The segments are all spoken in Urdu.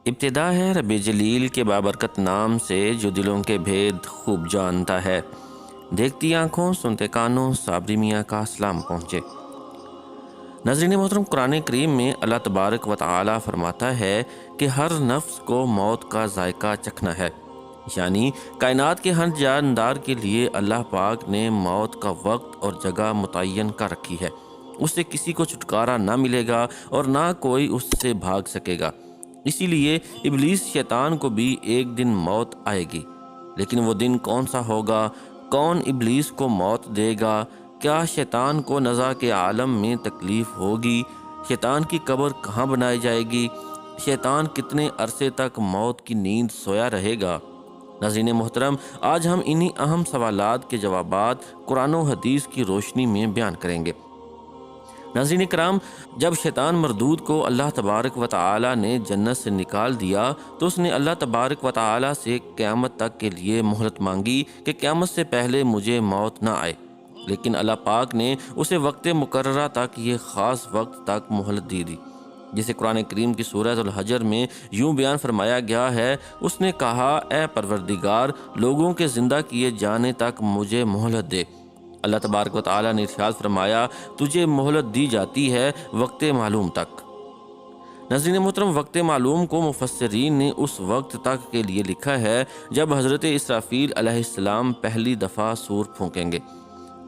ابتدا ہے رب جلیل کے بابرکت نام سے جو دلوں کے بھید خوب جانتا ہے۔ دیکھتی آنکھوں سنتے کانوں صابری میاں کا سلام پہنچے۔ ناظرین محترم، قرآن کریم میں اللہ تبارک و تعالی فرماتا ہے کہ ہر نفس کو موت کا ذائقہ چکھنا ہے، یعنی کائنات کے ہر جاندار کے لیے اللہ پاک نے موت کا وقت اور جگہ متعین کر رکھی ہے۔ اس سے کسی کو چھٹکارا نہ ملے گا اور نہ کوئی اس سے بھاگ سکے گا۔ اسی لیے ابلیس شیطان کو بھی ایک دن موت آئے گی، لیکن وہ دن کون سا ہوگا؟ کون ابلیس کو موت دے گا؟ کیا شیطان کو نزا کے عالم میں تکلیف ہوگی؟ شیطان کی قبر کہاں بنائی جائے گی؟ شیطان کتنے عرصے تک موت کی نیند سویا رہے گا؟ ناظرین محترم، آج ہم انہی اہم سوالات کے جوابات قرآن و حدیث کی روشنی میں بیان کریں گے۔ ناظرین کرام، جب شیطان مردود کو اللہ تبارک و تعالی نے جنت سے نکال دیا تو اس نے اللہ تبارک و تعالی سے قیامت تک کے لیے مہلت مانگی کہ قیامت سے پہلے مجھے موت نہ آئے، لیکن اللہ پاک نے اسے وقت مقررہ تک یہ خاص وقت تک مہلت دی، جسے قرآن کریم کی سورہ الحجر میں یوں بیان فرمایا گیا ہے۔ اس نے کہا، اے پروردگار، لوگوں کے زندہ کیے جانے تک مجھے مہلت دے۔ اللہ تبارک و تعالی نے ارشاد فرمایا، تجھے مہلت دی جاتی ہے وقت معلوم تک۔ ناظرین محترم، وقت معلوم کو مفسرین نے اس وقت تک کے لیے لکھا ہے جب حضرت اسرافیل علیہ السلام پہلی دفعہ سور پھونکیں گے۔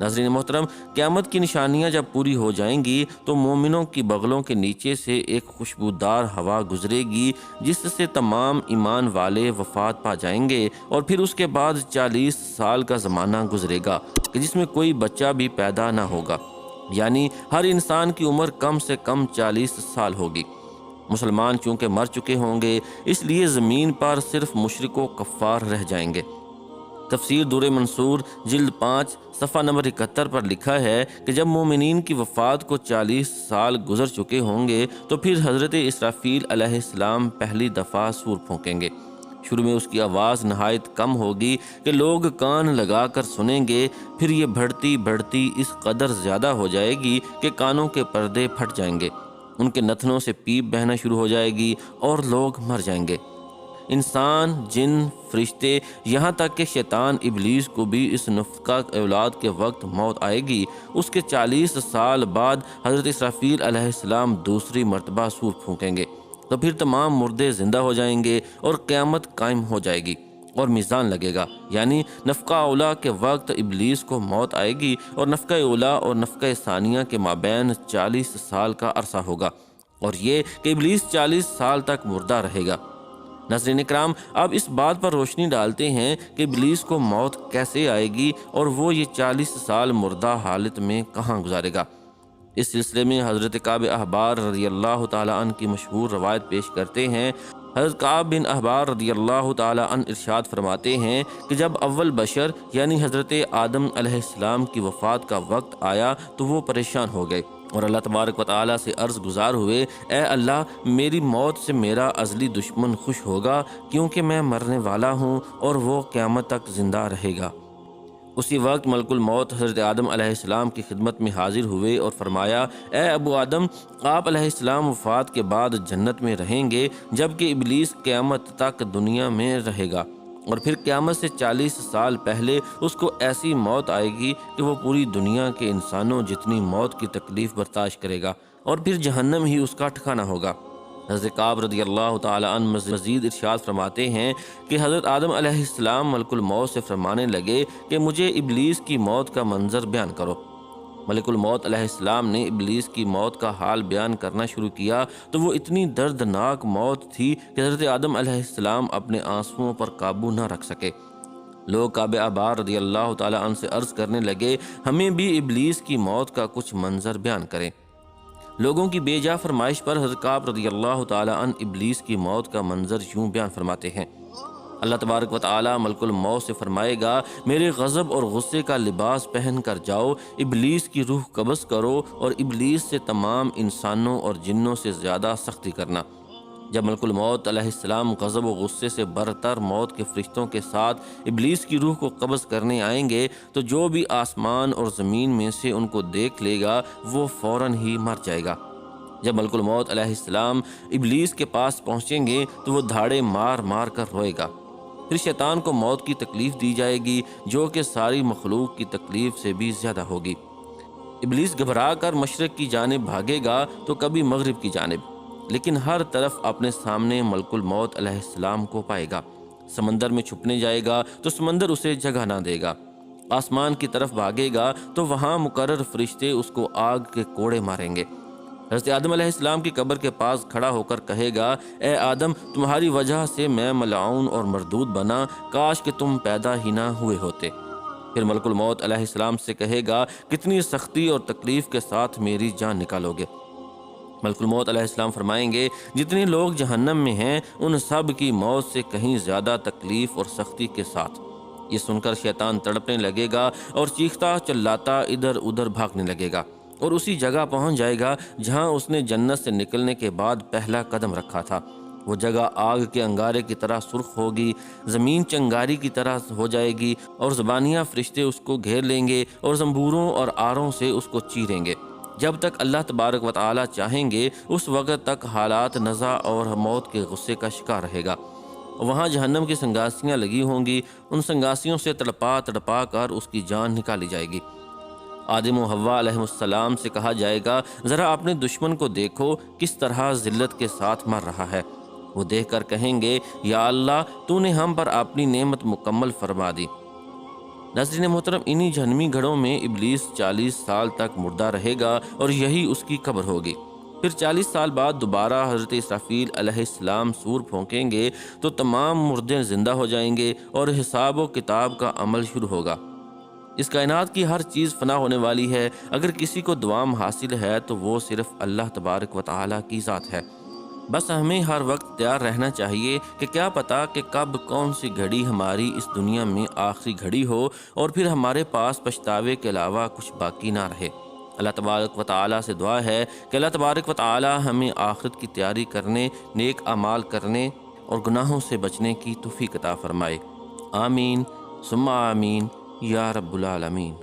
ناظرین محترم، قیامت کی نشانیاں جب پوری ہو جائیں گی تو مومنوں کی بغلوں کے نیچے سے ایک خوشبودار ہوا گزرے گی جس سے تمام ایمان والے وفات پا جائیں گے، اور پھر اس کے بعد 40 سال کا زمانہ گزرے گا کہ جس میں کوئی بچہ بھی پیدا نہ ہوگا، یعنی ہر انسان کی عمر کم سے کم 40 سال ہوگی۔ مسلمان چونکہ مر چکے ہوں گے، اس لیے زمین پر صرف مشرک و کفار رہ جائیں گے۔ تفسیر دور منصور جلد 5 صفحہ نمبر 71 پر لکھا ہے کہ جب مومنین کی وفات کو 40 سال گزر چکے ہوں گے تو پھر حضرت اسرافیل علیہ السلام پہلی دفعہ سور پھونکیں گے۔ شروع میں اس کی آواز نہایت کم ہوگی کہ لوگ کان لگا کر سنیں گے، پھر یہ بڑھتی بڑھتی اس قدر زیادہ ہو جائے گی کہ کانوں کے پردے پھٹ جائیں گے، ان کے نتنوں سے پیپ بہنا شروع ہو جائے گی اور لوگ مر جائیں گے۔ انسان، جن، فرشتے، یہاں تک کہ شیطان ابلیس کو بھی اس نفخہ اولاد کے وقت موت آئے گی۔ اس کے 40 سال بعد حضرت اسرافیل علیہ السلام دوسری مرتبہ سور پھونکیں گے تو پھر تمام مردے زندہ ہو جائیں گے اور قیامت قائم ہو جائے گی اور میزان لگے گا، یعنی نفخہ اولا کے وقت ابلیس کو موت آئے گی اور نفخہ اولا اور نفخہ ثانیہ کے مابین 40 سال کا عرصہ ہوگا، اور یہ کہ ابلیس 40 سال تک مردہ رہے گا۔ ناظرین اکرام، اب اس بات پر روشنی ڈالتے ہیں کہ ابلیس کو موت کیسے آئے گی اور وہ یہ 40 سال مردہ حالت میں کہاں گزارے گا۔ اس سلسلے میں حضرت کعب احبار رضی اللہ تعالی عنہ کی مشہور روایت پیش کرتے ہیں۔ حضرت کعب بن احبار رضی اللہ تعالی عنہ ارشاد فرماتے ہیں کہ جب اول بشر یعنی حضرت آدم علیہ السلام کی وفات کا وقت آیا تو وہ پریشان ہو گئے اور اللہ تبارک و تعالی سے عرض گزار ہوئے، اے اللہ، میری موت سے میرا ازلی دشمن خوش ہوگا کیونکہ میں مرنے والا ہوں اور وہ قیامت تک زندہ رہے گا۔ اسی وقت ملک الموت حضرت آدم علیہ السلام کی خدمت میں حاضر ہوئے اور فرمایا، اے ابو آدم، آپ علیہ السلام وفات کے بعد جنت میں رہیں گے جبکہ ابلیس قیامت تک دنیا میں رہے گا، اور پھر قیامت سے 40 سال پہلے اس کو ایسی موت آئے گی کہ وہ پوری دنیا کے انسانوں جتنی موت کی تکلیف برداشت کرے گا، اور پھر جہنم ہی اس کا ٹھکانہ ہوگا۔ حضرت کعب رضی اللہ تعالی عنہ مزید ارشاد فرماتے ہیں کہ حضرت آدم علیہ السلام ملک الموت سے فرمانے لگے کہ مجھے ابلیس کی موت کا منظر بیان کرو۔ ملک الموت علیہ السلام نے ابلیس کی موت کا حال بیان کرنا شروع کیا تو وہ اتنی دردناک موت تھی کہ حضرت آدم علیہ السلام اپنے آنسوؤں پر قابو نہ رکھ سکے۔ لوگ کعب احبار رضی اللہ تعالی عنہ سے عرض کرنے لگے، ہمیں بھی ابلیس کی موت کا کچھ منظر بیان کریں۔ لوگوں کی بے جا فرمائش پر حضرت کعب رضی اللہ تعالی عنہ ابلیس کی موت کا منظر یوں بیان فرماتے ہیں۔ اللہ تبارک و تعالی ملک الموت سے فرمائے گا، میرے غضب اور غصے کا لباس پہن کر جاؤ، ابلیس کی روح قبض کرو اور ابلیس سے تمام انسانوں اور جنوں سے زیادہ سختی کرنا۔ جب ملک الموت علیہ السلام غضب و غصے سے برتر موت کے فرشتوں کے ساتھ ابلیس کی روح کو قبض کرنے آئیں گے تو جو بھی آسمان اور زمین میں سے ان کو دیکھ لے گا وہ فوراً ہی مر جائے گا۔ جب ملک الموت علیہ السلام ابلیس کے پاس پہنچیں گے تو وہ دھاڑے مار مار کر روئے گا۔ پھر شیطان کو موت کی تکلیف دی جائے گی جو کہ ساری مخلوق کی تکلیف سے بھی زیادہ ہوگی۔ ابلیس گھبرا کر مشرق کی جانب بھاگے گا تو کبھی مغرب کی جانب، لیکن ہر طرف اپنے سامنے ملک الموت علیہ السلام کو پائے گا۔ سمندر میں چھپنے جائے گا تو سمندر اسے جگہ نہ دے گا۔ آسمان کی طرف بھاگے گا تو وہاں مقرر فرشتے اس کو آگ کے کوڑے ماریں گے۔ حضرت آدم علیہ السلام کی قبر کے پاس کھڑا ہو کر کہے گا، اے آدم، تمہاری وجہ سے میں ملعون اور مردود بنا، کاش کہ تم پیدا ہی نہ ہوئے ہوتے۔ پھر ملک الموت علیہ السلام سے کہے گا، کتنی سختی اور تکلیف کے ساتھ میری جان نکالو گے؟ ملک الموت علیہ السلام فرمائیں گے، جتنے لوگ جہنم میں ہیں ان سب کی موت سے کہیں زیادہ تکلیف اور سختی کے ساتھ۔ یہ سن کر شیطان تڑپنے لگے گا اور چیختا چلاتا ادھر ادھر بھاگنے لگے گا، اور اسی جگہ پہنچ جائے گا جہاں اس نے جنت سے نکلنے کے بعد پہلا قدم رکھا تھا۔ وہ جگہ آگ کے انگارے کی طرح سرخ ہوگی، زمین چنگاری کی طرح ہو جائے گی، اور زبانیہ فرشتے اس کو گھیر لیں گے اور زنبوروں اور آروں سے اس کو چیریں گے۔ جب تک اللہ تبارک و تعالی چاہیں گے اس وقت تک حالات نزع اور موت کے غصے کا شکار رہے گا۔ وہاں جہنم کی سنگاسیاں لگی ہوں گی، ان سنگاسیوں سے تڑپا تڑپا کر اس کی جان نکالی جائے گی۔ آدم و حوا علیہ السلام سے کہا جائے گا، ذرا اپنے دشمن کو دیکھو کس طرح ذلت کے ساتھ مر رہا ہے۔ وہ دیکھ کر کہیں گے، یا اللہ، تو نے ہم پر اپنی نعمت مکمل فرما دی۔ ناظرین محترم، انہی جہنمی گھڑوں میں ابلیس 40 سال تک مردہ رہے گا اور یہی اس کی قبر ہوگی۔ پھر 40 سال بعد دوبارہ حضرت اسرافیل علیہ السلام سور پھونکیں گے تو تمام مردے زندہ ہو جائیں گے اور حساب و کتاب کا عمل شروع ہوگا۔ اس کائنات کی ہر چیز فنا ہونے والی ہے، اگر کسی کو دوام حاصل ہے تو وہ صرف اللہ تبارک و تعالیٰ کی ذات ہے۔ بس ہمیں ہر وقت تیار رہنا چاہیے کہ کیا پتہ کہ کب کون سی گھڑی ہماری اس دنیا میں آخری گھڑی ہو اور پھر ہمارے پاس پچھتاوے کے علاوہ کچھ باقی نہ رہے۔ اللہ تبارک و تعالیٰ سے دعا ہے کہ اللہ تبارک و تعالیٰ ہمیں آخرت کی تیاری کرنے، نیک اعمال کرنے اور گناہوں سے بچنے کی توفیق عطا فرمائے۔ آمین ثم آمین یا رب العالمین۔